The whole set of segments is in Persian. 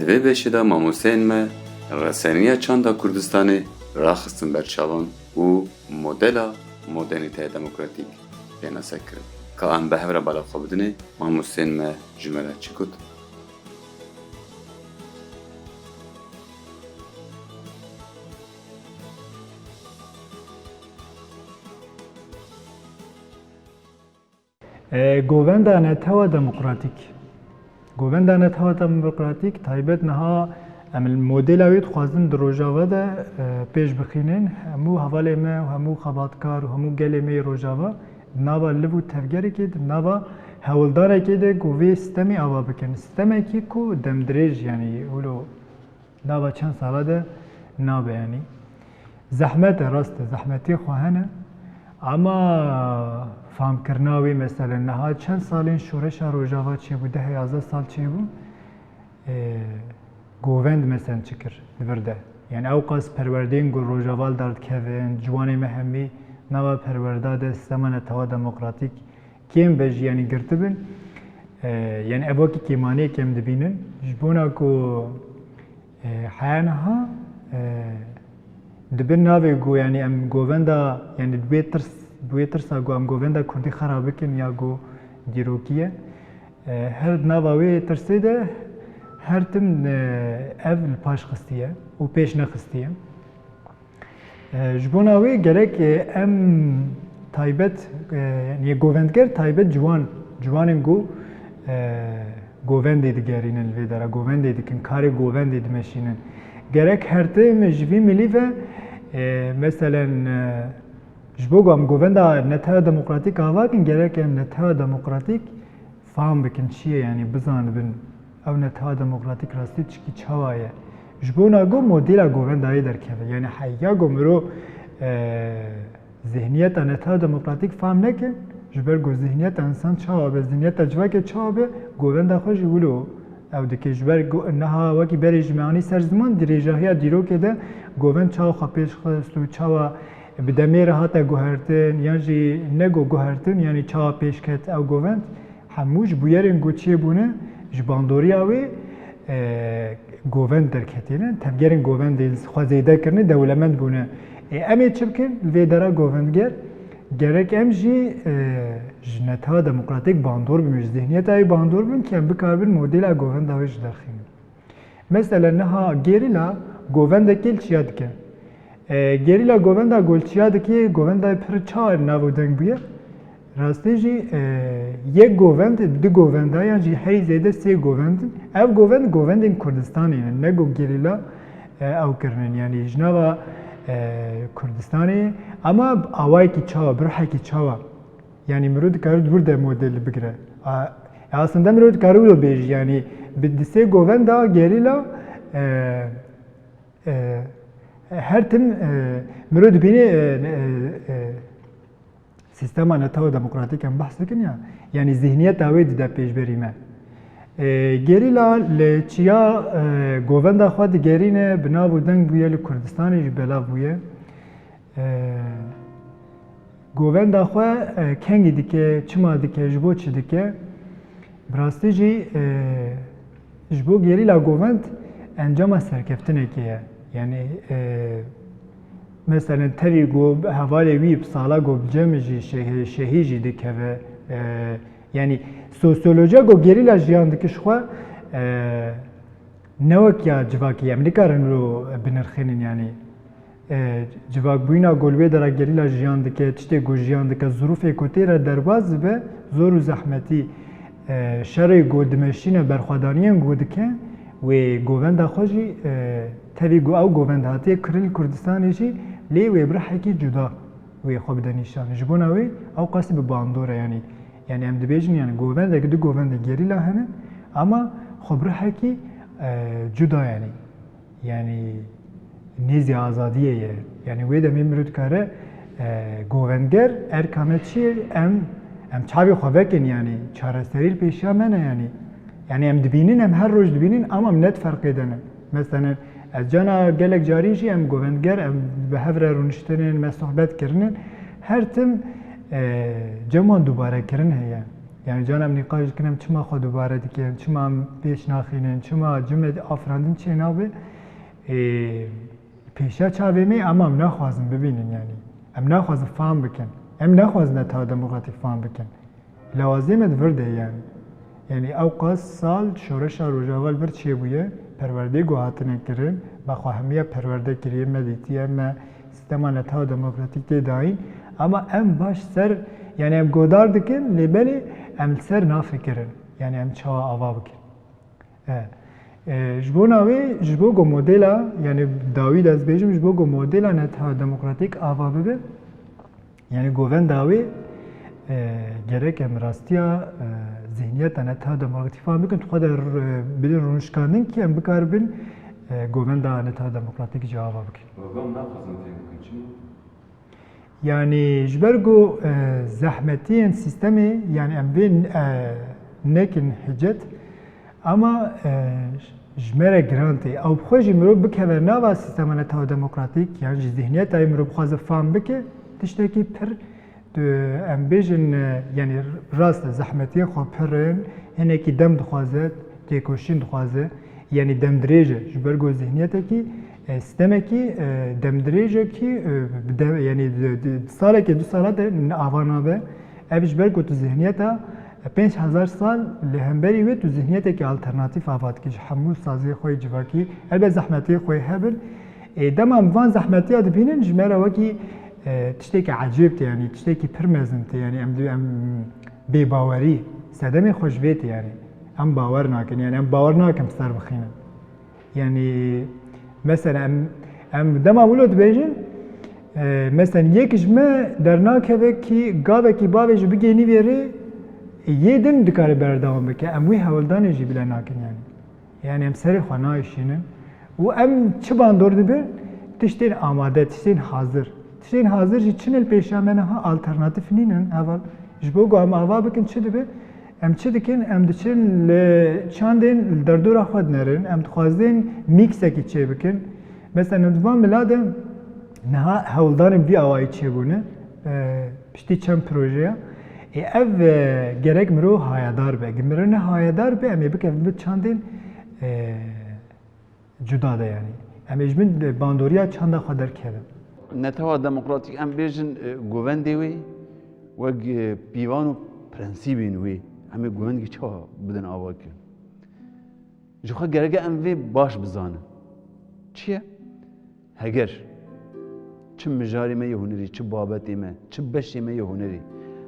دوی بشیده ماموسین ما رسانیه چند کردستانی راخستن برچاوان و مدرنیته دموکراتیک بیناسه کرد که ام به هفره بالا خوابدنی ماموسین ما جمله چی کد؟ گووندانه توا دموکراتیک گووندانه توا دموکراتیک تایبت نها ام المدل اوید خوازن دروجاوا ده پیش بخینن همو حواله ما و همو خباتکار و همو گل می روجاوا نوا لبو تفگری کد نوا هولداره کده گوی سیستمی آوا بکن سیستمی که کو دمدریج یعنی اولو نوا چند ساله ده نابه یعنی زحمت راست زحمتی خواهنه اما فهم کرناوی مثلا نها چند سالین شورش روجاوا چی بود 11 سال چی بود گووند مثلا چکر ورده یعنی اوقاس پروردین گو روجاوال دارد کهون جوانی مهمی نوا پرورداد سیستمان توا دموکراتیک کیم بج یعنی گرتبن یعنی اباکی کیمانی کم دبینن جبونا کو حیانها دبن ناوی گو یعنی ام گووندا یعنی دوی ترسا گو ام گووندا کردی خرابه کن یا گو دیروکیه هر ناوی ترسیده هر تم اول پاش خستیه و پیش نخستیه جبوناوی گرک ام تایبت یعنی گووندگر تایبت جوانن گو گووندی دیگرینن وی داره گووندی دیکن کاری گووندی دمشینن گرک هر تم جوی ملی و مثلا جبو گم گووندا نتها دموکراتیک آواکن گرک ام نتها دموکراتیک فهم بکن چیه یعنی بزن بن او نتها دموکراتیک راستی چکی چوایه جبونا گو مدل گووندایی درکه یعنی حیا گو مرو ذهنیت نتها دموکراتیک فهم نکن جبر گو ذهنیت انسان چاوه ذهنیت تجربه چاوه گووندا خوش ولو او دکی جبر گو انها وکی بری جمعانی سر زمان دریجاهی دیرو که ده گووند چاو خپیش خستو چاو بدمیر هاتا گوهرتن یعنی نگو گوهرتن یعنی چاو پیش کت او گووند هموش بویرین گو چیه بونه جباندوری اوی گووند درکتینه تفگرین گووند خوازیده کرنه دولمند بونه امی چه بکن ویدارا گووندگر گرک ام جی جنتها دموکراتیک باندور بمیش ذهنیت ای باندور بیم که بکاربین مدل گووند اویش درخیم مثلا نها گریلا گووند کل چیاد که گریلا گووند گل چیاد که گووند پر چار ناو دنگ بیه راستی جی یک گووند دو گووند ها یعنی هی زیده سه گووند او گووند این کردستانی نه گو گریلا او کرنن یعنی جنابا کردستانی اما آوای کی چاوا برحی کی چاوا یعنی مرود کارد برده مدل بگیره aslında مرود کارولو بیج یعنی بدسه گووند ها گریلا هر تم مرود بینی سیستما نتاو دموکراتیک هم بحث کنیا یعنی ذهنیت اوید ده پیش بریمه گریلا لچیا گووندا خود گرینه بنا بودن بویه لکردستانی بلا بویه گووندا خو کنگی دیکه چما دیکه جبو چی دیکه براستی جی جبو گریلا گووند انجام سرکفتنه که یعنی مثلا تری گو حوالی ویب سالا گو جمعی شهیجی دیکه و یعنی سوسیولوژیا گو گریلا جیان دیکش خو نوکیا جواکی امریکارن رو بنرخینن یعنی جواک بوینا گلوی در گریلا جیان دیکه چته گو جیان دیکه ظروف اکوتی را درواز به زور و زحمتی شرعی گو دمشین برخوادانیان گو دیکه و گووند خوشی تری گو او گووند هاتی کرل کردستانیشی لی و برحکی جدا و خوب دانشان جبونا وی او قصد به باندوره یعنی ام دبیجن یعنی گووند اگه دو گووند گریلا هنه اما خوب برحکی جدا یعنی نیزی آزادیه یعنی وی دمی مرود کاره گووندگر ارکانه چیه ام چاوی خواه کن یعنی چاره سریل پیشیا منه یعنی ام دبینین ام هر روز دبینین اما ام نت فرق دنه مثلا از جانا گلک جاریشی ام گووندگر ام به هفره رونشتنین ما صحبت کرنین هر تم جمان دوباره کرن هیا yani canım nikaş کنم چما خود دوباره دیگه چما پیش ناخینن چما جمله آفراندن چه نابه پیشا چاویمی اما ام نخوازم ببینن یعنی ام نخوازم فهم بکن ام نخوازم نتا دموکراتیک فهم بکن لوازمت ورده یعنی اوقات سال شورش روجاوال ورد چیه بویه پرورده گوهاتنه کرن بخواهمیه پرورده کریه مدیتیه ما سیستما نتا دموکراتیک دی داین اما ام باش سر yani em godar dikin lebeli em ser nafikirin yani em çava ava bikin. Jbo navi jbo go modela yani David az bejim jbo go modela neta demokratik ava bibe yani goven davi gerek em rastiya zihniyet neta demokratik faham bikin tuqadar bilir runuşkandin ki em bikarbin goven da neta demokratik cevaba bikin. Babam ne yapasın diye için yani jbergo zahmetiyen sistemi yani em vin nekin hicret ama jmere granti ew xwe mirov bikeve nava sistema neta demokratik yani ji zihniyeta mirov xwaze fam bike tiştekî pir em bêjin yani rast zahmetiye xwe pirin hinekî dem dixwaze têkoşîn dixwaze yani dem dirêje ji ber ku zihniyetekî sistemekî dem dirêje ki yani salekê du sala de ava nabe ev ji ber ku tu zihniyeta 5000 sal li hemberî wê tu zihniyetekî alternatîf ava dikî ji hemû saziyê xwe civakî elbet zehmetiyê xwe hebin dema van zehmetiya dibînin ji me re wekî tiştekî ecêb tê yani tiştekî pir mezin tê yani em bêbawerî sedemê xwe ji vê tê yani em bawer nakin yani em bawer nakim ser bixînin yani mesela em dema wilo dibêjin mesela yek ji me dernakeve ki gavekî bavê ji bigênî verê yê din dikare berdewam bike em wî hewildanê jî bile nakin yani yani em serê xwe nayişînin û em çi bandor dibin tiştên amade tiştên hazir tiştên hazir jî çinel pêşa me niha alternatîf nînin heval ji bo ku em ava bikin çi dibe em çi dikin em diçin li çandên li derdora xwe dinerin em dixwazin mîksekî çê bikin mesela em divan milade niha hewildanên vî awayî çêbûne piştî çend projeya ev gerek mirov hayadar be mirov ne hayadar be em ê bikevin bi çandên cuda de yani em ê ji bin bandoriya çanda xwe derkevin neta demokratik em bêjin govendê wê wek pîvan û prensîbên wê em ê govendekî çawa bidin ava kirin ji xwe gerek e em vê baş bizanin çi ye heger çi mijarê me yê hunerî çi babetê me çi beşê me yê hunerî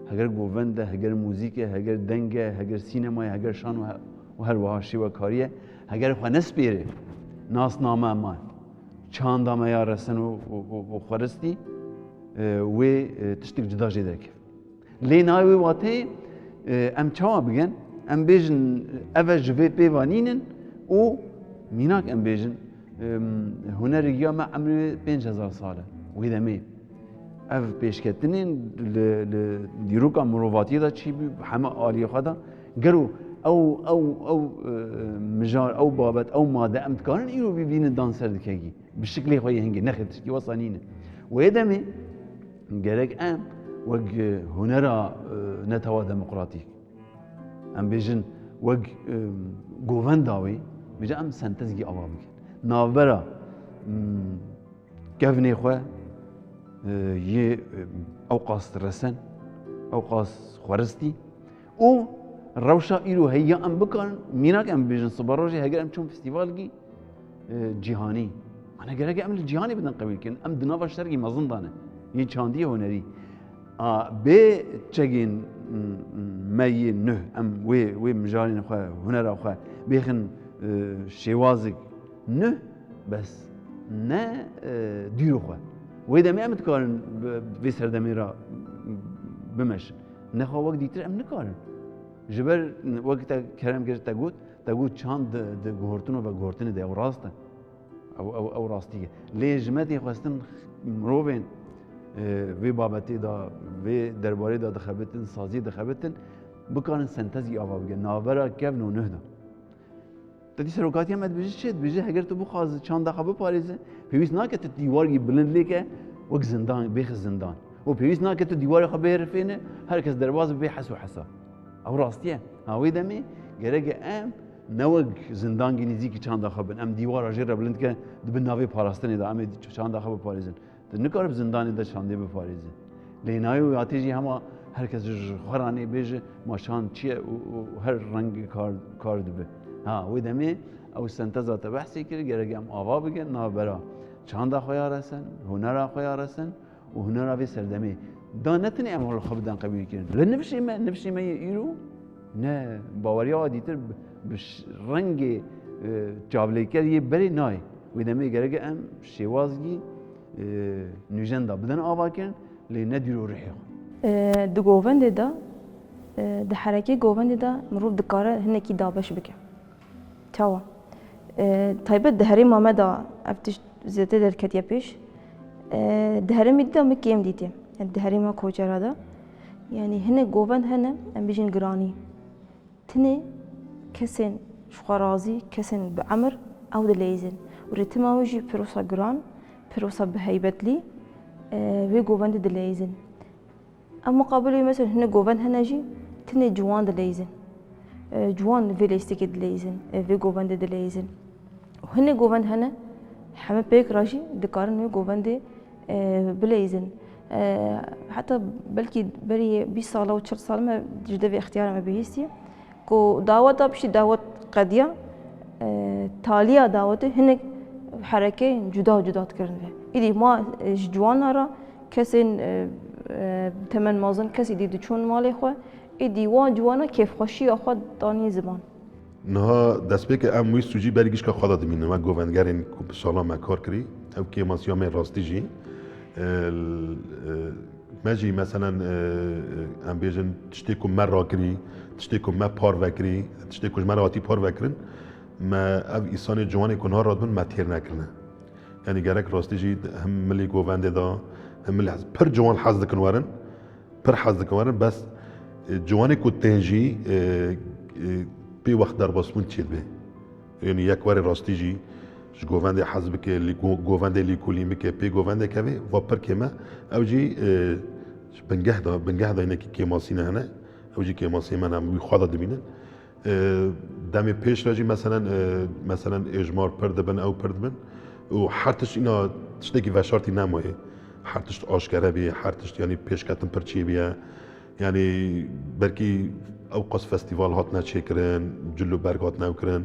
heger govend e heger mûzîk e heger deng e heger sînema ye heger şan û her wiha şîwekariye heger xwe nespêre nasname me çanda me ya resen û xweristî wê tiştek cida jê derkeve lê navê wê wateyê em çawa bikin em bêjin ev ji vê pêvanînin û mînak em bêjin hunerê giya me emrê 5000 sal e wê demê ev pêşketinên li dîroka mirovatiyê de çî bû heme aliyê xwe da gero ew mijar ew babet ew made em dikarin îro bîvînin dan ser dikekî bi şiklê xwe yê hingê nexê tiştî wesa nîne wê demê gerek em wek hunera netawa demokratîk em bêjin wek govenda wê bêje em sentezgî ava bikin navbera kevnê xwe yê ew qas resen ew qas xweristî û rewşa îro heyya em bikarin mînak em bêjin siba rojê heger em çûn festîvalekî cîhanî ana gerek em li cîhanê bidin qebîlkirin em di nava şergî mezin dane yê çandiyê hunerî bê çekên me yê nûh em wê mijarên xwe hunera xwe bêxin şêwazek nûh bes ne dîro xwe wê demê em dikarin vê serdemê ra bimeşin nexwe wek dîtir em nikarin ji ber wek te kerem kir te got çand di guhortin û veguhortinê de ew rast e ew rastî ye lê ji me tê xwestin mirovên vê babetê da vê derbarê da dixebitin saziyê dixebitin bikarin sentezî ava bikin navbera kevn û nûh da te dî serokatiya me dibêje çê dibêje heger tu bixwazî çanda xwe biparêze pêwîst nake tu dîwarî bilind lêke wek zindan bêxi zindan û pêwîst nake tu dîwarê xwe bihêrifêne herkes derbas bibe hes û hesa او راستیه هاوی دمی گرگ ام نوگ زندان گنیزی کی چند خبن ام دیوار اجر بلند که دب ناوی پاراستنی دا ام چند خب پاریزن نکارب زندانی دا چنده به پاریزه لینای و آتیجی همه هر کس خرانی بیشه ماشان چیه و هر رنگ کار دبه ها وی دمی او سنتزات بحثی کرد گرگ ام آوا بگن نا برا چند خویا رسن هنر خویا رسن و هنر وی سردمی دا نتنی ام هول خب دان قبیل کردن لن نفشی ما ایرو نه باوری عادیتر بش رنگ جابلی کرد یه بری نای وی دمی گرگ ام شوازگی نوجن دا بدن آوا کردن لی ندیرو رحیق د گووند دا د حرکه گووند دا مروف دکاره هنکی دابش بکه تاوا تایبت دهری مامه دا افتش زیاده در کتیا پیش دهری میده مکیم دیتی دهری ما کوچرا دا یعنی هنه گووند هنه ام بیشین گرانی تنه کسین شخرازی کسین به عمر او دلیزن و ریتماویجی پروسا گران پروسا به هیبتلی وی گووند دلیزن اما مقابله مثلا هنا جوفان هنا جي تني جوان دليزن جوان فيليستيك دليزن في جوفان دليزن وهنا جوفان هنا حما بيك راجي دكارن جوفان دي بليزن حتى بلكي بري 20 سال او 4 سال ما جدا في اختيار ما بيستي كو دعوت بشي دعوت قضيه تاليه دعوت هنا حركه جدا تكرن ايدي ما جوان را كسين تمن مازن کسی دیدی چون مالی خو ایدی وان جوانا کیف خوشی آخو دانی زمان نه دست به که اموی سوجی برگیش که خدا دمینه من گووندگرین کوب سالا ما کار کری او که ماسیا من راستی جی ماجی مثلا ام بیجن تشتی کم من را کری تشتی کم من پار وکری تشتی کم من راتی پار وکرن ما او ایسان جوانی کنها راد من متیر نکرنه یعنی گرک راستی جی هم ملی گوونده دا هم الحز پر جوان حظ دكن ورن پر حظ دكن ورن بس جواني كو تنجي بي وقت در باسمون تشيل به يعني يك وري راستيجي ش گووند حظ بك اللي گووند اللي كولين بك بي گووند كبي و پر كما او جي بنجهدا انك كيماسينا هنا او جي كيماسي من هم خدا دبينن دم پیش راجي مثلا اجمار پر دبن او پر دبن و حرتش اینا تشتكي وشارتي نمويه حرتشت آشکاره بیه حرتشت یعنی پیش کتن پرچی بیه یعنی برکی اوقاس فستیوال هات نچکرن جلو برگ هات نکرن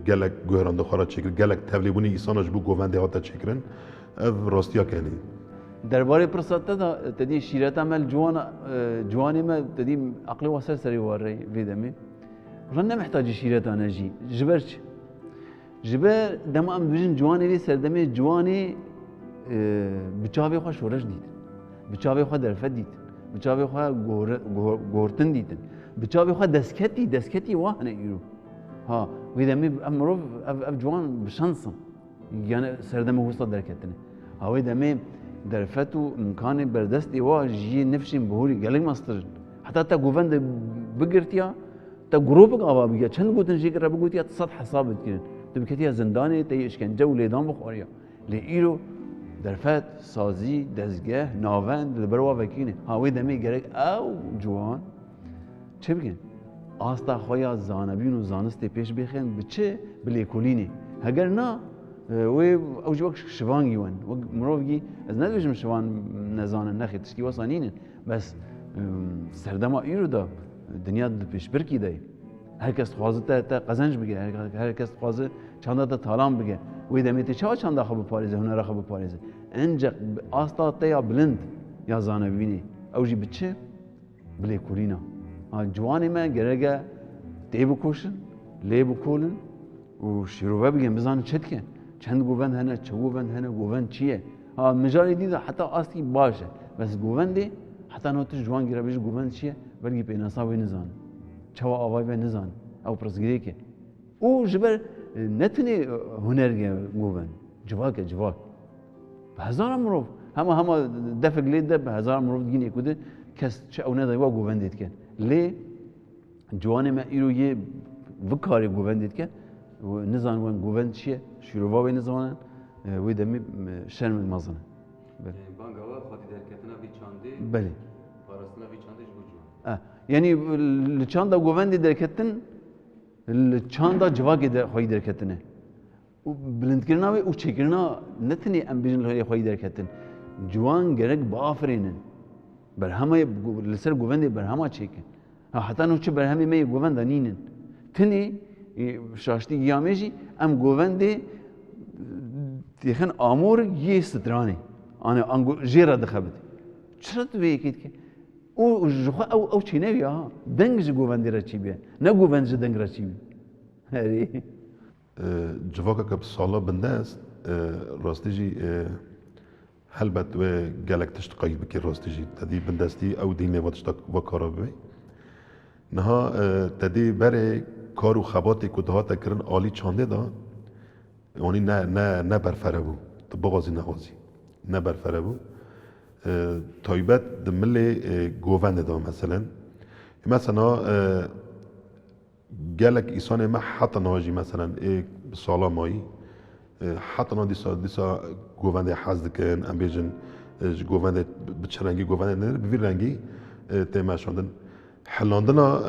گلک گوهرانده خارا چکرن گلک تولیبونی ایسانش بو گوونده هات چکرن او راستیا کنی درباره پرسات دا تدی شیرت عمل جوانی ما تدی عقل واسر سری واره ویدمی رن نمحتاج شیرت آن جی جبرش جبر دم ام دوجن جوانی لی سردمی جوانی بچاوی خوا شورش دید بچاوی خوا درفت دید بچاوی خوا گورتن دیدن بچاوی خوا دسکتی واهنه ایرو ها ویدمی امروف اف جوان بشانسن یعنی سردم هوستا درکتنه ها ویدمی درفت و امکان بردست ایوا جی نفشین بهوری گلگ ماستر حتی تا گووند بگرتیا تا گروپک آوا بگیا چند گوتن جی کرا بگوتیا تصد حسابت کنن تبکتیا زندانی تا اشکنجه و لیدان بخوریا لی ایرو درفت سازی دزگه ناوند لبروا وکینه هاوی دمی گرگ او جوان چه بگن آستا خویا زانبین و زانستی پیش بخین بچه بلیکولینی هگر نه وی او جوک شوانگی ون و مروفگی از ندوشم شوان نزانن نخی تشکی واسانینن بس سردما ایرو دا دنیا دا پیش برکی دای هر کس خوازه تا قزنج بگه هر کس خوازه چانده تا تالان بگه وی دمیتی چانده خواب پاریزه هنر خواب پاریزه انجا آستا تیا بلند یا زانبینی او جی بچه بلیکولینا جوانی من گرگه تی بکوشن لی بکولن و شروع بگن بزن چت کن چند گووند هنه چه گووند هنه گووند چیه مجالی دیده حتی آستی باشه بس گووندی حتی نوتش جوان گیره بیش گووند چیه بلگی پیناسا وی نزان چوا آوای وی نزان او پرسگیری که او جبر نتونی هنر گووند جواک به هزار مروف همه دفع گلید به هزار مروف دیگه نکوده کس چه او نداری و گووندید کن لی جوان ما ایرو یه وکاری گووندید کن و نزان وان گووند چیه شروع وی نزانن وی دمی شرم مازنه بانگاوا خاطی درکتنا وی چانده بله پاراستنا وی چانده جو جوان یعنی لچاندا گووندی درکتن لچاندا جواگی در خواهی درکتنه و بلندکرنا و چکرنا نتنی ام بیجن لحالی خواهی درکتن جوان گرگ بافرینن بر همه لسر گووندی بر همه چکن حتی نوچه بر همه می گووندا نینن تنی شاشتی گیامجی ام گووندی دیخن آمور یه سترانی آن انگو جیرا دخبت چرا تو بیکید که او جخوا او چی نوی ها دنگ جی گووندی را چی بیه نه گووند جی دنگ را چی بیه هری جواکا که سالا بنده است راستی جی هلبت و گلک تشت قایب بکی راستی جی تدی بندستی او دینه و تشت و کارا بی نها تدی بره کارو خباتی که دهات کرن آلی چانده دا یعنی نه برفره بو تو بغازی نغازی نه برفره بو تایبت دمل گوونده دا مثلا گلک ایسان ما حتی ناجی مثلا سالا مایی حتی نا دیسا گوونده حزد کن ام بیجن گوونده بچرنگی گوونده نه بوی رنگی تیمشاندن حلاندنا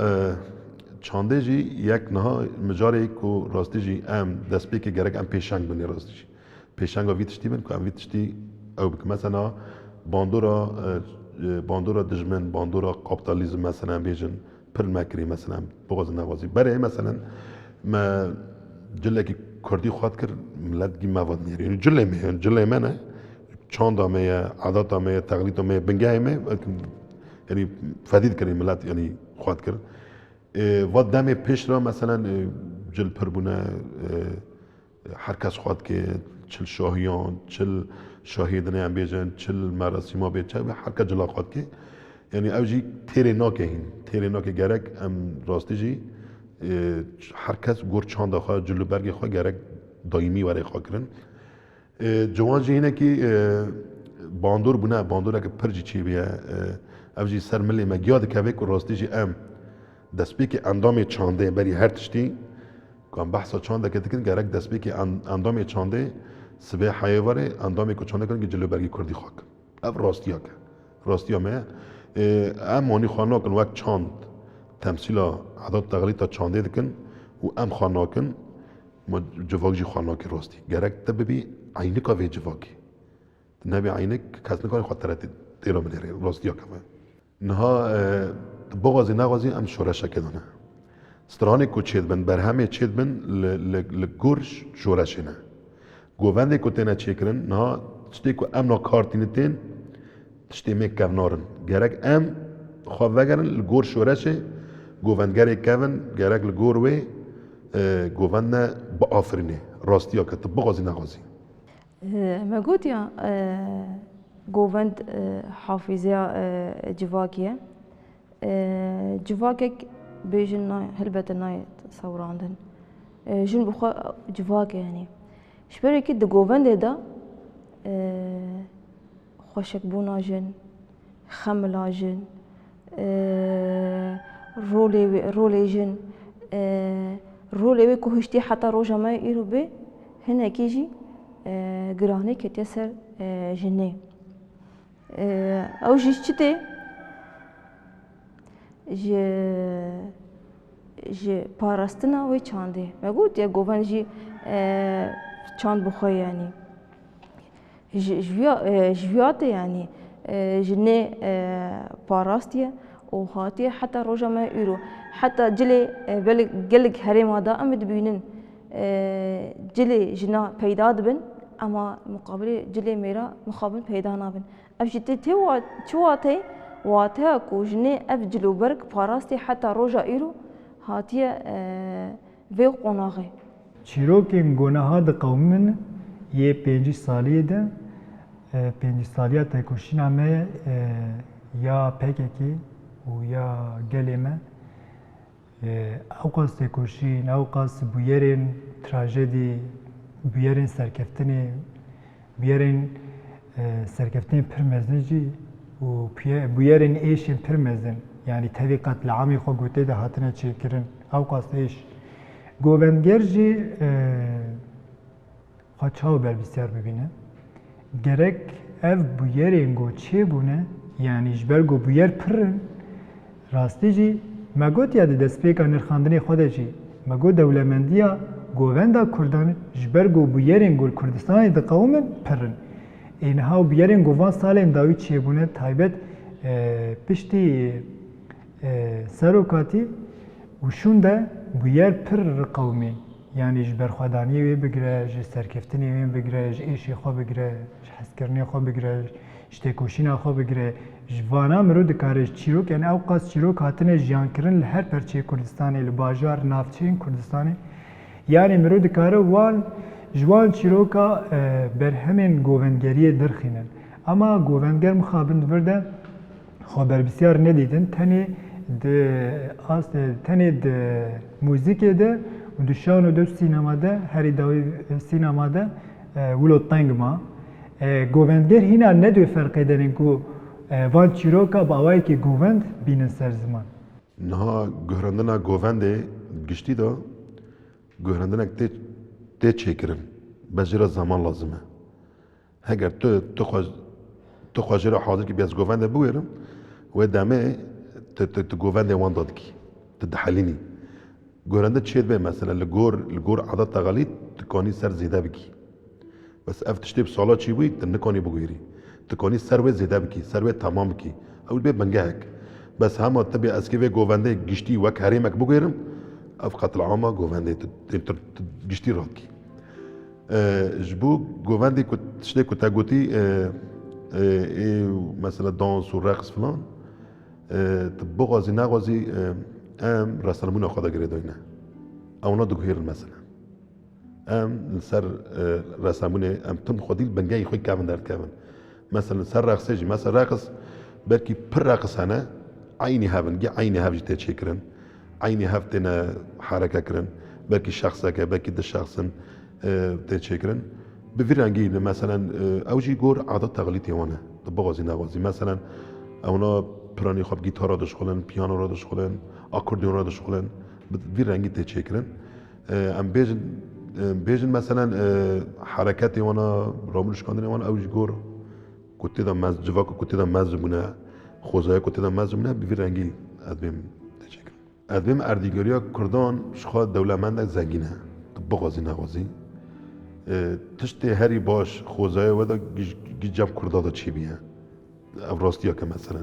چانده جی یک نها مجاری کو راستی جی ام دست بی که گرگ ام پیشنگ بنی راستی جی پیشنگ آوی تشتی بن که ام وی تشتی او بک مثلا باندورا دجمن باندورا کاپیتالیزم مثلا بیجن پر مکری مثلا بغاز نوازی برای مثلا ما جله کی کردی خواد کرد ملت گی مواد نیاری یعنی جله منه چاندا میه عادات میه تقلید میه بنگاه میه یعنی فدید کردی ملت یعنی خواد کرد و دم پیش را مثلا جل پربونه هر کس خواد که چل شاهیان چل شاهدن هم بیجن چل مراسم ها بیچه هر کس جلا خواد که یعنی اوجی تیره ناکه هین تیره ناکه گرک ام راستی جی هر کس گور چاند خواه جلو برگ خواه گرک دایمی وره خواه کرن جوان جی هینه که باندور بونه باندور اگه پرجی چی بیه اوجی سر ملی مگیاد که وی که راستی جی ام دست بی که اندام چانده بری هر تشتی که ام بحثا چانده که تکن گرک دست بی که اندام چانده سبه حیواره اندامی که چانده کن که جلو برگی کردی خواه کن او راستی ها که راستی ها میه ام مانی خوانا کن وقت چاند تمثیل عدد تقلیل تا چانده دکن و ام خوانا کن ما جواک جی خوانا که راستی گرک تببی عینک ها وی جواکی نبی عینک کس نکانی خواهد ترد دیرا منیره راستی ها که نها بغازی نغازی ام شورش کدانه سترانی کو چید بن بر همه چید بن لگورش شورشه نه گوونده کو تینا چیکرن نه تشتی کو ام نا کارتینتین تشتی می کونارن گرک ام خواب وگرن لگور شورشه گووندگری کون گرک لگور وی گووند با آفرینه راستی ها که بغازی نغازی ما قلت يا جوفند حافظة جواكية جواكك بيجن هلبة ناي تصور عندن جن بخوا جواك يعني شبري كده جوفند ده خوشك بونا جن خملا جن رولي جن رولي كهشتي حتى روجا ما يرو به هنا كيجي گرانی کتی سر جنه او جیش چیته ج پاراستنا و چانده مگوت یا گوون جی چاند بخوای یعنی جویات یعنی جنه پاراستیه و هاتیه حتی روزا ما ایرو حتی جلی گلگ هریم هذا امد بینن جلی جنا پیدا دبن اما مقابل جلی میرا مقابل پیدا نابن افجتی چواتی واته کوجنه اف جلو برگ پاراستی حتی روزا ایرو هاتیه وی قناغه چیروکین گناه د قومن یه 5 سالیه ده 5 سالیه تکوشین همه یا پککی و یا گلیمه اوقاس تکوشین اوقاس بویرین تراژدی بیارین سرکفتن پرمزنجی و بیارین ایشین پرمزن یعنی تاوی قتل عامی خو گوته ده هاتنه چه کرن اوقاس ایش گووندگر جی خواهد بر بسیار ببینه گرک اف بیارین گو چه بونه یعنی جبر گو بیار پرن راستی جی مگوت یاد دست پیکا نرخاندنی خود جی مگو دولمندیا گووندا کردان جبر گو بیارین گل کردستان دقومن پرن اینها بیارین گوان سالم داوی چیه بونه تایبت پشتی سروکاتی وشون ده بیار پر قومی یعنی جبر خدانی وی بگره ج سرکفتنی وی بگره ج ایشی خو بگره ج حسکرنی خو بگره اشتکوشینا خو بگره جوانا مرو دکارش چیروک یعنی اوقات چیروک هاتنه جیان کرن لهر پرچه کردستانی لباجار نافچین کردستانی یعنی مرو دکاره وان جوان چیروکا بر همین گوونگری درخینن اما گوونگر مخابن ورده خبر بسیار ندیدن تنی د موزیک ده و دشان و دو سینماده هری داوی سینماده ولو تنگما گوونگر هینا ندوی فرق دارن کو وان چیروکا باوایی که گووند بینن سر زمان نها گهراندنا گوونده گشتی دا گهراندنا ته چیکرن بجرا زمان لازمه اگر تو خواجر حاضر که بیاز گوونده بویرم و دمه تگوونده وان داد کی تدحلینی گورنده چید به مثلا لگور عادت تغلیط تکانی سر زیده بکی بس افتشتی بسالا چی بوی تنکانی بگویری تکانی سر و زیده بکی سر و تمام بکی اول به بنگهک بس همه تبی اسکی و گوونده گشتی وک هریمک بگویرم اف قتل عامه گوونده گشتی راد کی جبو گوونده تشتی کتا گوتی مثلا دانس و رقص فلان بغازی نغازی ام رسانمون خدا گره داینه اونا دگوهیر مثلا ام سر رسانمون ام تم خودیل بنگای خوی کامن درد کامن مثلا سر رقصه جی مثلا رقص بلکی پر رقص هنه عینی هفن گی عینی هفجی تچکرن عینی هفتنا حرکه کرن بلکی شخصه که بلکی ده شخصن تچکرن بفیرنگی مثلا اوجی گور عادت تقلیدی وانه بغازی نغازی مثلا اونا پرانی خواب گیتار را داشتن، پیانو را داشتن، آکوردیون را داشتن، وی رنگی تچکرن. ام بیشتر مثلا حرکتی وانا رامونش کندن وانا اوج گور کتی دام مز جواک کتی دام مز بونه، خوزای کتی دام مز بونه وی رنگی ادبیم تچکرن. ادبیم اردیگریا کردان شخص دولتمند زنگینه، بغازی نغازی. تشتی هری باش خوزای ودا گیجم کردادا چی بیه؟ افراستیا که مثلا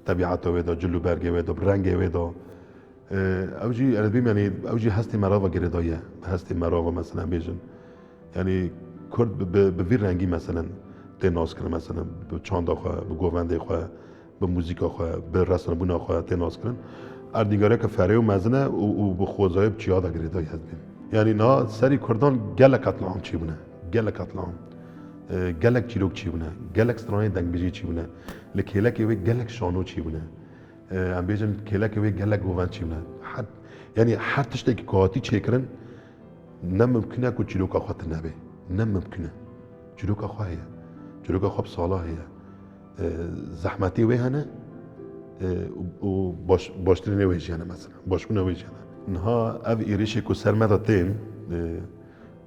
طبیعت ودا جلو برگه ودا رنگ ودا اوجی ادبیم یعنی اوجی هستی مراوا گردایه هستی مراوا مثلا بیشن یعنی کرد به وی رنگی مثلا تناس کرد مثلا به چاندا خواه به گوونده خواه به موزیک خواه به رسانبون خواه تناس کرد اردیگاره که فره و مزنه و به خوزای چیادا گردای هستیم یعنی نه سری کردان گله قتلام چی بونه گله قتلام گلک چیلوک چی بونه گلک سترانه دنگ بیجی چی بونه لکیلک وی گلک شانو چی بونه ام بیشن کیلک وی گلک گوان چی بونه یعنی هر تشتی که کاتی چیکرن نممکنه که چیلوک آخوات نبه نممکنه چیلوک آخواهیه چیلوک آخواب صلاحیه زحمتی وی هنه و باشترین ویجی هنه مثلا باشکونه ویجی هنه نها او ایریشی که سر مدتین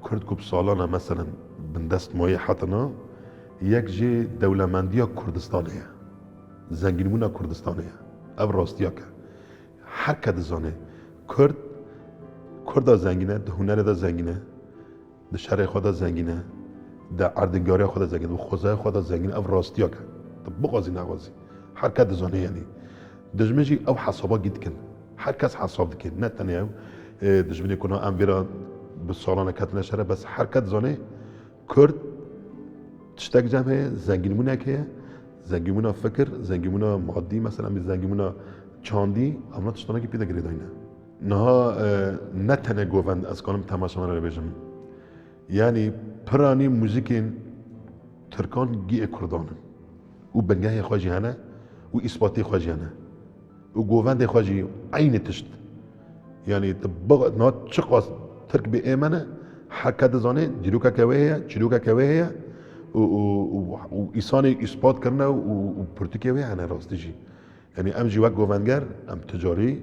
کرد که بسالانه مثلا بندست مایه حتنا یک جه دولمندیا کردستانیه زنگینمونا کردستانیه او راستیا که هر کد زانه کرد زنگینه ده هنر دا زنگینه ده شرع خدا زنگینه ده اردنگاری خدا زنگینه و خوزای خدا زنگینه او راستیا که ده بغازی نغازی هر کد زانه یعنی دجمه جی او حسابا گید کن هر کس حساب دکن نه تنه او دجمه کنه ام بیرا بسالانه کتنه شره بس هر کد زانه کرد تشتاق جمعه زنگینمونه که زنگینمونه فکر زنگینمونه مادی مثلا می زنگینمونه چاندی اما تشتانه که پیدا گریه داینه نه تنه گووند از کانم تماشا من رو بیشم یعنی پرانی موزیکین ترکان گی کردانن و بنگاه خواجی هنه و اثباتی خواجی هنه و گووند خواجی عین تشت یعنی تبغ نات چقاس ترک به ایمنه حکد زانه جلوکا کویه چلوکا کویه و ایسان اثبات کرده و پرتکیه هنه راستیجی یعنی ام جوک گووندگر ام تجاری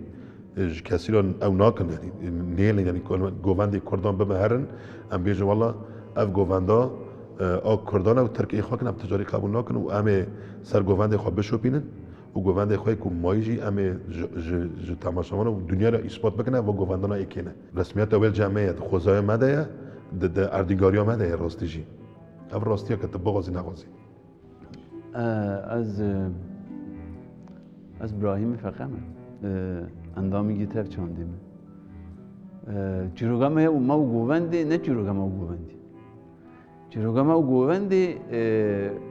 کسی را او ناکن یعنی نیل یعنی گووند کردان بمهرن ام بیش والله اف گووندا کردان و ترک ایخوا کنم تجاری قبول نکن و ام سر گووند خواب بشوپینن و و گوونده خوی که مایجی امی ج تماشاوان و دنیا را اثبات بکنه و گووندانا اکینه رسمیت اول جمعیت خوزای مده د اردیگاریا مده راستی جی اف راستیه که تبغازی نغازی از ابراهیم فقمه اندامی گیتر چاندیم چیروگا ما و گوونده نه چیروگا ما و گوونده چیروگا ما و گوونده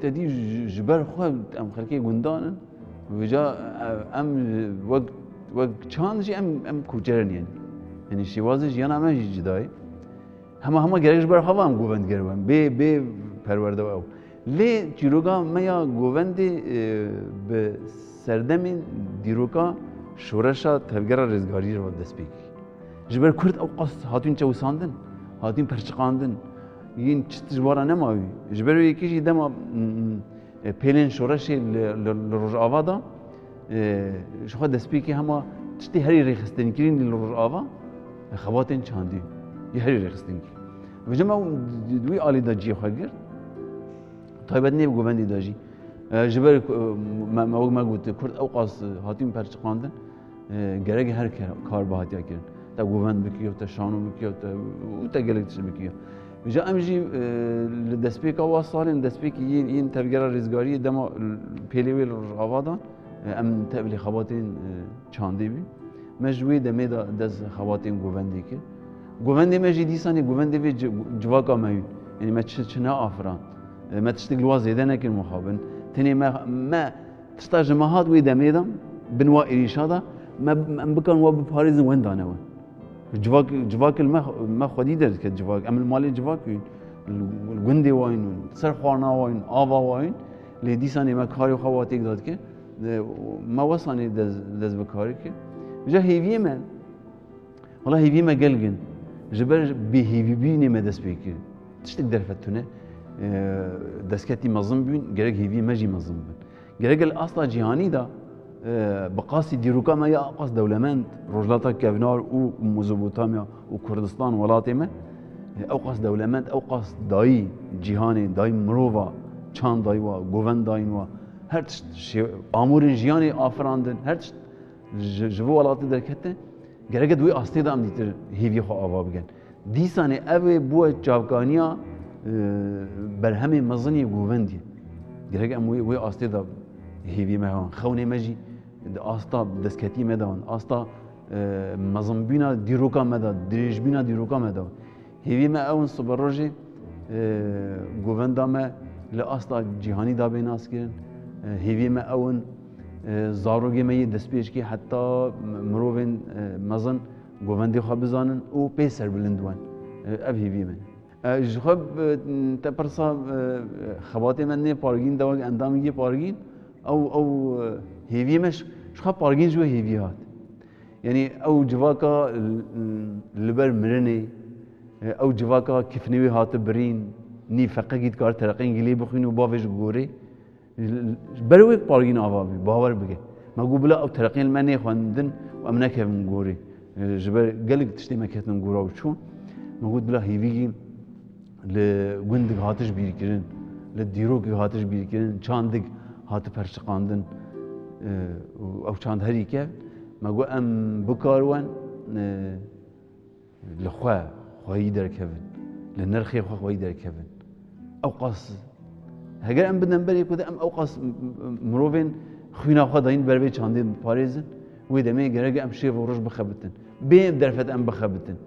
تدی جبر خواه ام خلقی گندانن و جا ام وقت چاندشی ام کوچرن یعنی شیوازش یعنی همه جدای همه گرگش بر هوا هم گووند گروان به پرورده او لی چیروگا میا گوونده به سردمین دیروکا شورشا تفگر رزگاری رو دست بگی جبر کرد او قص هاتون چوساندن هاتون پرچقاندن این چتجوارا نماوی جبر یکیشی دما پیلن شورشی لروج آوادا شو دست بگی همه تشتی هری ریخستن کرین لروج آوا خواتن چاندی یه هری ریخستن کی و جمع دوی آلی داجی خواهر طایبت نیب گووندی داجی جبر ما گوت کرد او قاس هاتیم پرچقاندن گرگ هر کار با هاتیا کردن تا گووند بکیو تا شانو بکیو تا و تا گلک چیز بکیو جا امجی دسپیک آواز سالن دسپیک این تفگر رزگاری دما پیلیوی روادا ام تبلی خواتین چاندی بی مجوی دمی دز خواتین گووندی که گووندی مجی دیسانی گووندی وی جواکا میو یعنی ما چنا آفران ما تشتغل وازیده نکن مخابن تنی ما تشتاج مهاد وی دمیدم بنوا ایریشادا ما بکن و بپاریزن وندانه و جواک ما خودی درد که جواک عمل مالی جواک وین الگندی واین سرخوانا واین آوا واین لیدیسانی ما کاری خواتیک داد که ما وصانی دز بکاری که جا هیوی من والله هیوی ما گلگن جبر به هیوی بینی ما دست بکر تشتک درفتونه دسکتی مظلم بین گرگ هیوی مجی مظلم بین گرگ الاصل جهانی دا بقاسی دیروکا ما یا قاس دولمند رجلاتا کبنار و مزوبوتامیا و کردستان ولاتی ما او قاس دولمند او قاس دای جهانی دای مرووا چند دای و گووند داین و هر آمور جهانی آفراندن هر جبو ولاتی درکته گرگ دوی آستی دا ام دیتر هیوی خو آوا بگن دیسانی اوی بو جاوگانیا بر همه مزنی گووندی گرگ ام وی آستی دا هیوی مهان خونه مجی آستا دسکتی مدان آستا مزنبینا دیروکا مدا دریجبینا دیروکا مدا هیوی ما اون صبر روزی گووندا ما لآستا جهانی دا بیناس کردن هیوی ما اون زاروگی می دسپیش کی حتی مروین مزن گووندی خواب بزنن و پیسر بلندوان اب هیوی من خب تپرسا خواتی من نه پارگین دواگ اندامی پارگین او هیوی مش شخص پارگین جو هیویات یعنی او جواکا لبر مرنی او جواکا کفنوی هات برین نی فقط گید کار ترقین گلی بخوین و باوش گوری بروی پارگین آوابی باور بگه ما گو بلا او ترقین من نخواندن و ام نکردم گوری جبر گلگ تشتی مکتن گورا و چون ما گو بلا هیوی لگوندگ هاتش بیری کردن لدیروک هاتش بیری کردن چاندگ هات پرچقاندن او چاند هری که ما گو ام بکاروان لخوا خواهی درکبن لنرخی خواهی درکبن او قاس هگر ام بدن بری کده ام او قاس مروفین خوینا خوا داین برای چاندی پاریزن وی دمی گرگ ام شیف و روش بخبتن بیم درفت ام بخبتن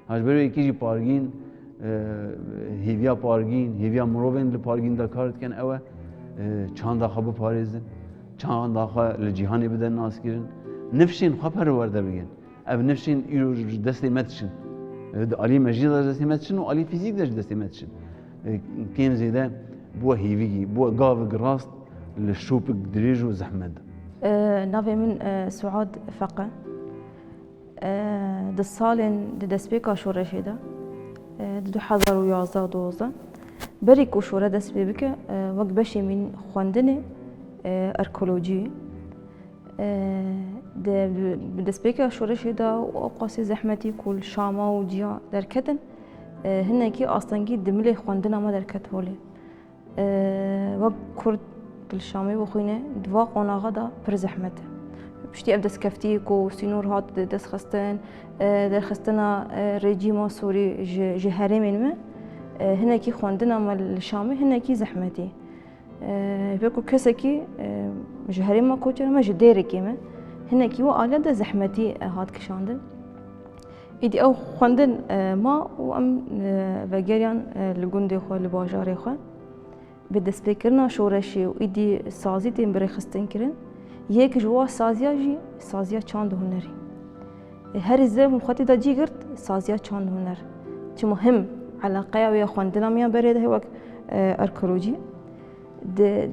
هاش برای یکیجی پارگین هیویا پارگین هیویا مروفین لپارگین دا کارت کن اوه چند خواب پاریزن چند خواه لجیهانی بدن ناس کردن نفشین خواه پرورده بگن او نفشین ایرو دستی متشن علی مجید دستی متشن و علی فیزیک دستی متشن کم زیده بو هیویگی بو گاوگ راست لشوبك دريج وزحمد نافي من سعاد فقه د سالن د دسبيكا شورشي ده دو حضر و يازده دوزده بريك و شورة دسبيبك وقت بشي من خواندن اركولوجي د دسبيكا شورشي ده و قاسي زحمتي كل شاما و جيا دركتن هنكي اصلاً دملي خواندن ما دركت هولي وقت كرد الشامي بخوينه دوا قناغه دا پر زحمته پشتی اب دست کفتی کو سینور هات دست خستن در خستنا رژیم سوری جهره منمه هنکی خواندن مال شامي هنکی زحمتی بيكو كسكي جهري ما كوتر ما جديري كيما هناكي وآلة دا زحمتي هاد كشاندن إيدي أو خواندن ما وأم فاقريان لقوندي خو لباجاري خو بدس بكرنا شورشي وإيدي سازي تين بري خستن كرن يك جوا سازيا جي سازيا چاند هنري هر الزب مخاطي دا جي قرت سازيا چاند هنر چه مهم علاقة ويا خواندنا ميان بري ده وك أركروجي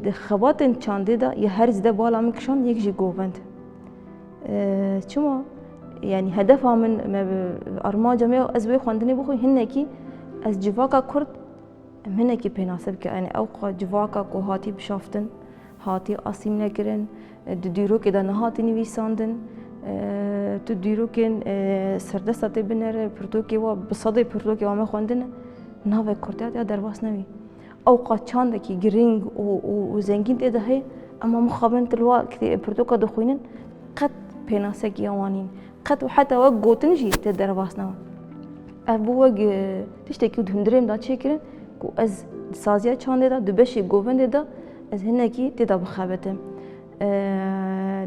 د خباتن چانده دا یه هر زده بالا میکشان یک جی گووند چما یعنی هدف من ارماج می از وی خواندنی بخوی هنکی از جواکا کرد هنکی پناسب که یعنی اوقا جواکا کو هاتی بشافتن هاتی آسیم نکرن دیرو که دا نهاتی نویساندن تو دیرو که سردستاتی بنره پرتوکی و بصدی پرتوکی و ما خواندن ناوه کردیات یا درواس نوی اوقات چاندکی گرینگ و زنگین تیده هی اما مخابن تلوا که پرتوکا دخوینن قد پیناسک یوانین قد و حتی وقت گوتن جی تید درواس نوا ابو وقت تشتکی دهندریم دا چه کرن که از سازیا چانده دا دبشی گوونده دا از هنکی تیدا بخابتم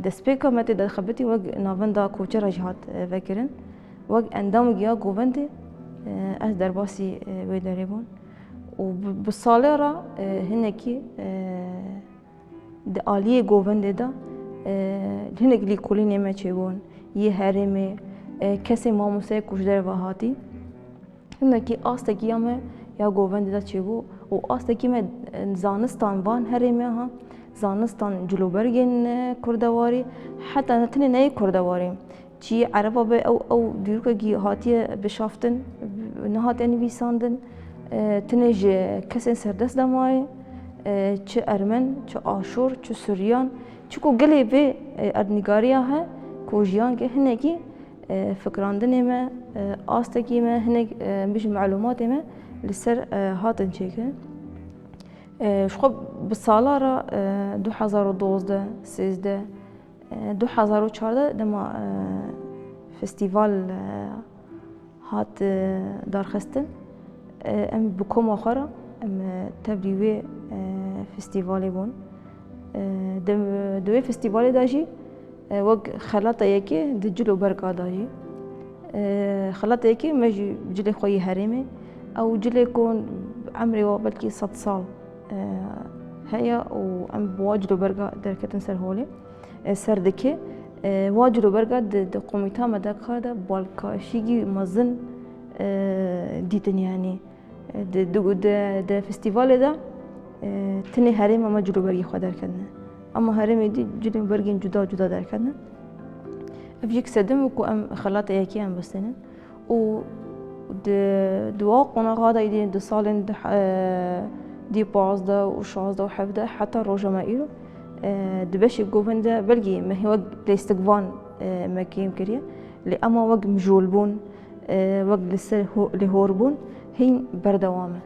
دسپیکا ما تیدا خبتی وقت ناون دا کوچه رجحات وکرن وقت اندام گیا گوونده از درباسی ویداری بون وبالصالة را هناكي آلية جوفند دا هناك اللي كلين ما تشيبون يهرمي كسي ما مسا كوجدر وهاتي هناكي آستكي ياما يا جوفند دا تشيبو وآستكي ما زانستان وان هرمي ها زانستان جلوبرجن كردواري حتى نتني ناي كردواري چی عربا به او دیروکا گی هاتی بشافتن نهات یعنی بیساندن تنج کسی سردست دمای چه ارمن چه آشور چه سوریان چه کو گلی به اردنگاریا ها کوجیان که هنگی فکراندن ما آستگی ما هنگ بیش معلومات ما لسر هاتن چیکن شخب بساله را 2012 13 2014 دما فستیوال هات دارخستن ام بكم آخره ام تبریوی فستیوالی بون دوی فستیوالی داشی وق خلاطه یکی دجلو برکا داشی خلاطه یکی مجی جلی خوی هرمه او جلی کون عمری و بلکی 100 سال هيا و ام بواجلو برکا درکتن سر هولی سر دکی واجلو برکا د قومیتا مدکار دا بالکاشیگی مزن دیدن یعنی د فستیوال دا تنی هرم اما جلو برگی خود در کردن اما هرم دی جلو برگین جدا جدا در کردن افجیک سدم و ام خلاط یکی ام بستنن و دوا قناقا دا ایدین دو سالن دی 15 و 16 و 17 حتی روژا ما ایرو دبشی گوهن دا بلگی ما هی وقت لیستقوان مکیم کریه لی اما وقت مجول بون وقت لسر لهور بون هین بردوامه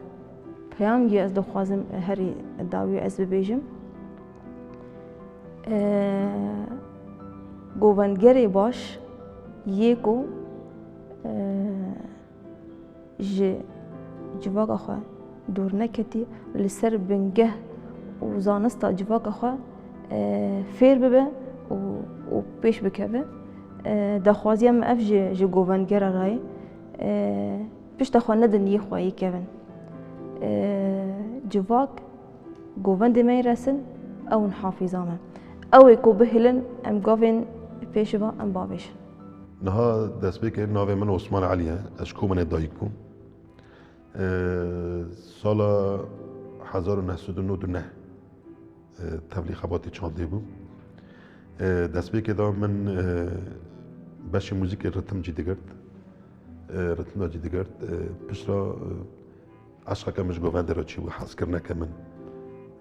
پیام گی از دخوازم هری داوی از ببیجم گوهنگری باش یکو جواق آخوا دور نکتی لسر بنگه و زانستا جواق آخوا فیر ببه و پیش بکبه دخوازیم اف جی گوهنگر رای پیش دخواه ندن یه خواهی کبن جواق گوهند می رسن او حافظامه او اکو بهلن ام گوهن پیش با ام بابشن نها دست بکر ناوی من عثمان علیه اشکو من دایک بوم سال 1999 تبلیغ خباتی چانده بوم دست بکر دا من باشی موزیک رتم جدی کرد رتم دا جدی کرد پیش را عشق کمش گوهند را چی و حس کرد نکه من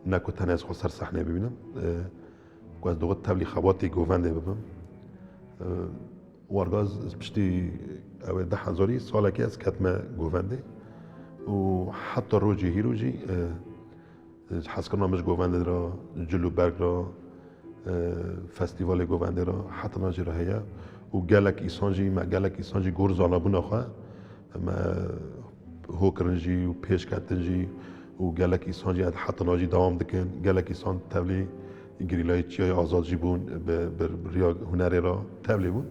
نکو تنه از خسر صحنه ببینم و از دوقت تبلیغ خباتی گوهنده ببینم وارگاز پشتی 10,000 ساله که از کتمه گوونده و حتی روجی هیروجی حسکرنا مش گوونده را جلو برگ را فستیوال گوونده را حتی ناجی را هیا و گلک ایسانجی ما گلک ایسانجی گور زالابون آخوا ما هوکرنجی و پیش کتنجی و گلک ایسانجی حتی ناجی دوام دکن گلک ایسان تبلی گریلای چیای آزاد جی بون به ریا هنری را تبلی بون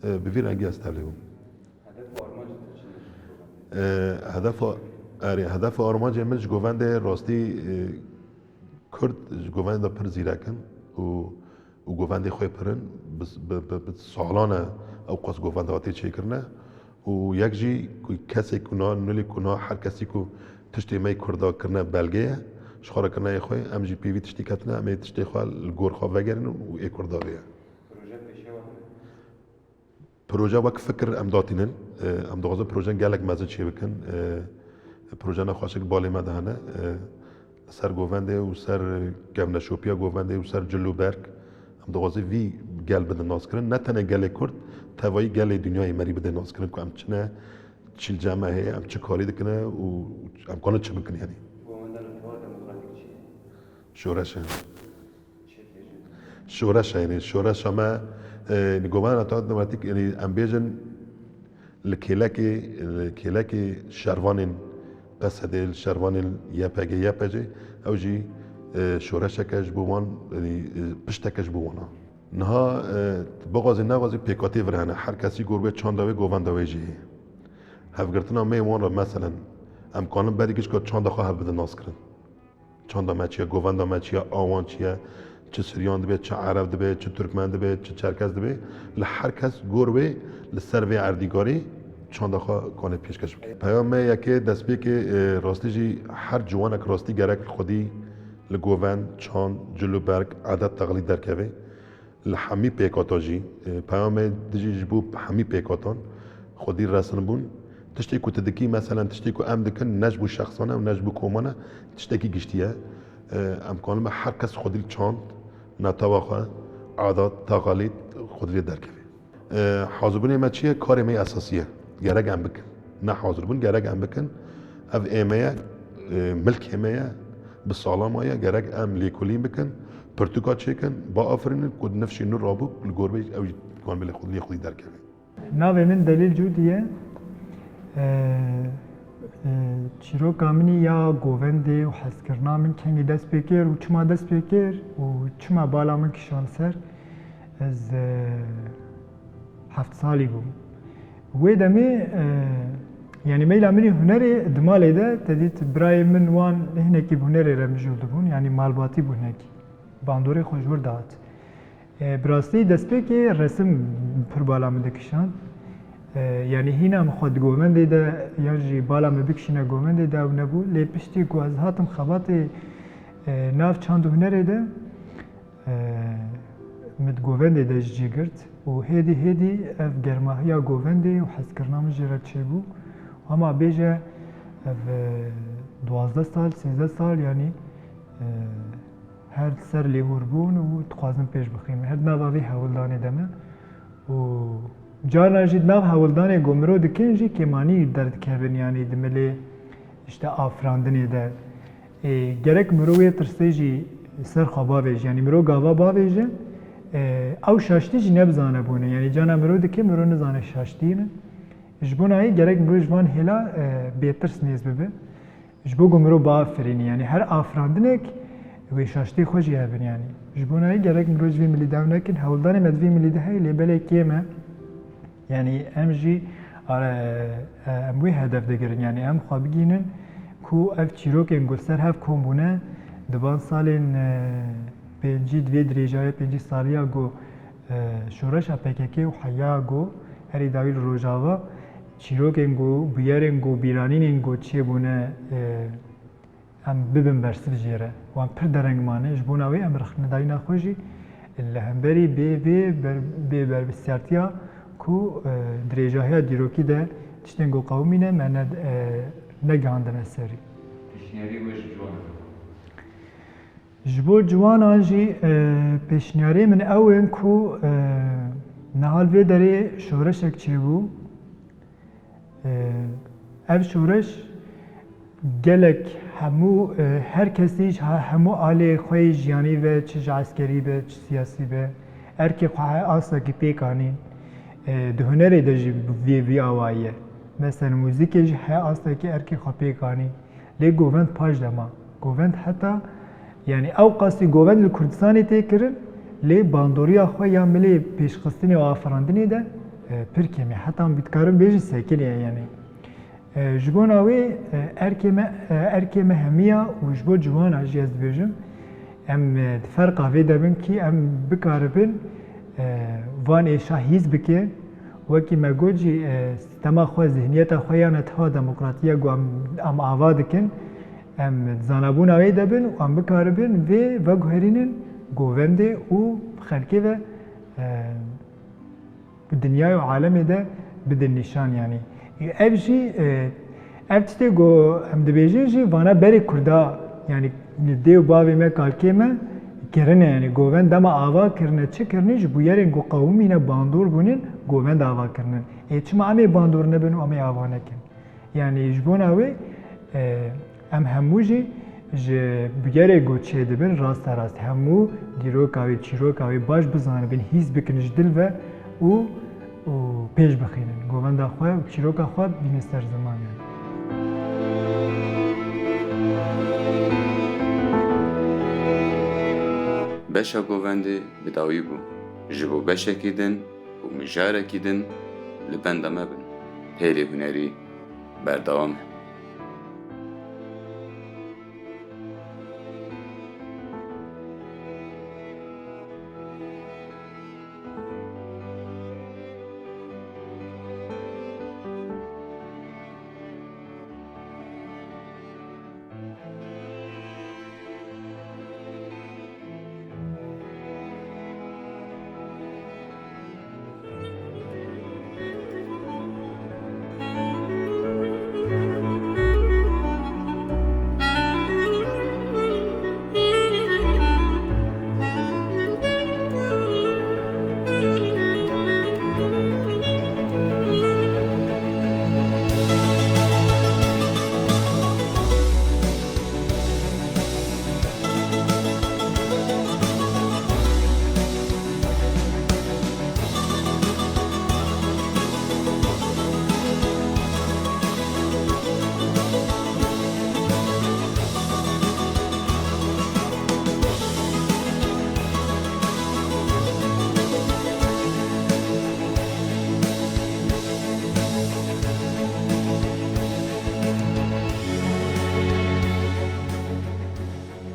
به وی رنگی از تبلی بون هدف آرمانج منش گووند راستی کرد گووند پر زیرکن و گووند خوی پرن به سالانه او قصد گووند آتی چه کرنه و یک جی کسی کنا نلی کنا هر کسی کو تشتی می کردا کرنه بلگه شخارا کرنه خوی ام جی پی وی تشتی کتنه امی تشتی خواه الگور خواه وگرن و ای کردا بیه پروژه وقت فکر ام داتینن ام دوازه پروژه گلک مزه چی بکن پروژه نخواهش بالی مدهنه سر گوونده و سر گمنه شوپیا گوونده و سر جلو برگ ام دوازه وی گل بده ناز کرن نه تنه گل کرد توایی گل دنیای مری بده ناز کرن که ام چنه چیل جمعه هی ام چه کاری دکنه و ام کنه چه بکنه یعنی شورش یعنی شورش همه گوونده اتحاد دموکراتیک یعنی ام بیجن لکیلک شروانین پس هدیل شروانین یپجه او جی شورشکش بومان یعنی پشتکش بوانا نها بغازی پیکاتی ورهنه هر کسی گربه چانداوی گوونداوی جی هفگرتنا میوان را مثلا امکانم بدی کش که چاندا خواه بده ناز کرن چاندا ما چیه گووندا ما چیه آوان چیه چه سریان دبی چه عرب دبی چه ترکمن دبی چه چرکز دبی لهر کس گربه لسر و اردیگاری چند دخواه کانه پیشکش بکنه. پیام یکی دست بی که راستی جی هر جوانک راستی گرک خودی لگوون چند جلو برگ عادت تقلید در که لحمی پیکاتا جی پیام دیجی جبو حمی پیکاتان خودی رسن بون تشتی کو تدکی مثلا تشتی کو ام دکن نجبو شخصانه و نجبو کومانه تشتی کی گشتیه امکانه ما هر کس خودی چند نتواخه عادت تقلید خودی در که حاضر بودن ما چیه کار می اساسیه گرگ هم بکن نه حاضر بودن گرگ هم بکن اف ایمه ملک ایمه به سالامایه گرگ ام لیکولین بکن پرتوکا چیکن با آفرین کد نفشی نور رابو لگربه او کان بله خودی در کنه ناوی من دلیل جودیه چیرو کامنی یا گوونده و حسکرنا من کنگی دست بکر و چما دست بکر و چما بالا من کشان سر از 7 سالی بوم و دمی یعنی میل امری هنری دمالی ده تدیت برای من وان هنکی هنری را موجود بون یعنی مالباتی بون هنکی باندوری خوشور داد براستی دست به که رسم پر بالا مدکشان یعنی هینا خود گوونده ده یا جی بالا مبکشینه گوونده ده و نبود لی پشتی که از هاتم خبات ناف چند هنری ده مد گوونده ده جیگرد و هدی اف گرماهیا گوونده و حس کردن مجرد چه بو اما بیجه اف 12 سال 13 سال یعنی هر سر لیهور بون و تقازم پیش بخیم هر نواوی هولدانه دمه و جانا جید ناو هولدانه گمرو دکنجی که مانی درد کبن یعنی دملی işte afrandنه ده gerek مروی ترسیجی سر خواباویج یعنی مرو گاوا باویجه او شاشتی جی نبزانه بونه یعنی جانا مرو دکی مرو نزانه شاشتی نه جبونایی gerek مرو جوان هلا بهترس نیز ببه جبو گمرو بافرینی یعنی هر آفراندنک و شاشتی خوشی هبن یعنی جبونایی gerek مرو جوی ملی داونکن هولدان مدوی ملی ده هی لیبله کیمه یعنی ام جی ام وی هدف دگرن یعنی ام خواب بگینن کو اف چیروک انگلستر هف کن بونه دوان سالین پنجی دوی دریجای پنجی سالیا گو شورش اپککی و حیا گو هری داویل روژاوا چیروک انگو بیارنگو بیرانینگو چیه بونه ام ببن برسل جیره و ام پر درنگ مانه جبوناوی ام رخنه دایی نخوشی لهمبری بی بر بسیارتیا کو دریجاهای دیروکی ده تشتنگو قومینه من نگاندن سری پیشنیاری وش جوان جبو جوان آنجی پیشنیاری من اون کو نهال وی داری شورش اکچه بو اف شورش گلک همو هر کسی همو آله خوی جیانی و چه عسکری به چه سیاسی به ارکی خواه آسا که پیکانین دهنره دجی وی آوایه مثلا موزیکش ها آسا که ارکی خواه پیکانی لی گووند پاش دما گووند حتی یعنی او قاسی گووند کردستانی تکرن لی باندوری خواه یا ملی پیشخستنی و آفراندنی ده پرکمی حتی هم بیتکارم بیجی سکلیه یعنی جبون آوی ارکیم همیا و جبو جوان آجی از بیجم ام فرق آوی دبن کی ام بکاربن وان ایشا هیز بکه وکی مگوجی سیستما خواه ذهنیت خواه ها دموکراتیا گو ام آوا دکن ام زانبون آوی دبن و ام بکاربن و گوهرینن گوونده و خلقه و دنیای و عالم ده بدن نشان یعنی ev jî ev tiştê got em dibêjin jî vana berê Kurda yani dê û bavê me kalkê me kirine yani govend dema ava kirine çi kirine ji bu yerên ku qewmîne bandor bûnin govend ava kirinin çima em ê bandor nebin û em ê ava nekin yani ji bona wê em hemû jî ji bu yerê got çê dibin rasta rast hemû dîroka wê çîroka wê baş bizanibin hîs bikin ji dil ve û پیش بخینن گووندا خواه و چیروکا خواه بینه سر زمان yani. Beşa govendê bi dawî bû. Ji bo beşekî din û mijarekî din li benda me bin. Hêlê hunerî berdewam e.